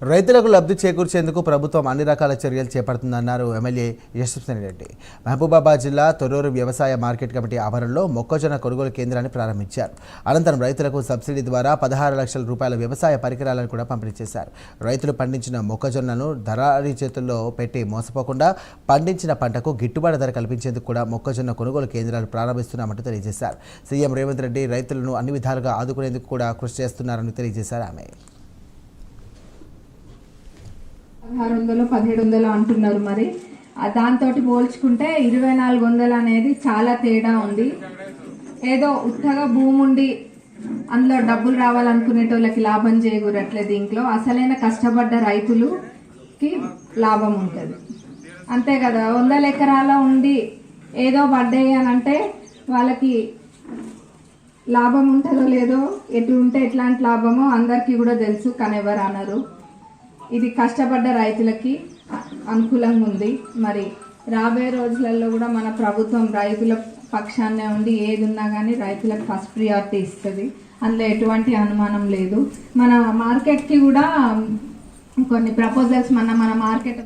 రైతులకు లబ్ధి చేకూర్చేందుకు ప్రభుత్వం అన్ని రకాల చర్యలు చేపడుతుందన్నారు ఎమ్మెల్యే యశస్విని రెడ్డి. మహబూబాబాద్ జిల్లా తొర్రూరు వ్యవసాయ మార్కెట్ కమిటీ ఆవరణలో మొక్కజొన్న కొనుగోలు కేంద్రాన్ని ప్రారంభించారు. అనంతరం రైతులకు సబ్సిడీ ద్వారా 16 లక్షల రూపాయల వ్యవసాయ పరికరాలను కూడా పంపిణీ చేశారు. రైతులు పండించిన మొక్కజొన్నను దళారీ చేతుల్లో పెట్టి మోసపోకుండా పండించిన పంటకు గిట్టుబాటు ధర కల్పించేందుకు కూడా మొక్కజొన్న కొనుగోలు కేంద్రాలు ప్రారంభిస్తున్నామంటూ తెలియజేశారు. సీఎం రేవంత్ రెడ్డి రైతులను అన్ని విధాలుగా ఆదుకునేందుకు కూడా కృషి చేస్తున్నారని తెలియజేశారు. ఆమె 1600 1700 అంటున్నారు. మరి దాంతో పోల్చుకుంటే 2400 అనేది చాలా తేడా ఉంది. ఏదో ఉత్తగా భూమి ఉండి అందులో డబ్బులు రావాలనుకునేటోళ్ళకి లాభం చేకూరట్లే. దీంట్లో అసలైన కష్టపడ్డ రైతులకి లాభం ఉంటుంది. అంతే కదా, 100 ఎకరాల ఉండి ఏదో పడ్డాయి అని అంటే వాళ్ళకి లాభం ఉంటుందో లేదో, ఎటు ఉంటే ఎట్లాంటి లాభమో అందరికీ కూడా తెలుసు, కానీ ఎవరు అనరు. ఇది కష్టపడ్డ రైతులకి అనుకూలంగా ఉంది. మరి రాబోయే రోజులలో కూడా మన ప్రభుత్వం రైతుల పక్షాన్నే ఉండి ఏది ఉన్నా కానీ రైతులకు ఫస్ట్ ప్రియారిటీ ఇస్తుంది. అందులో ఎటువంటి అనుమానం లేదు. మన మార్కెట్కి కూడా కొన్ని ప్రపోజల్స్ మన మార్కెట్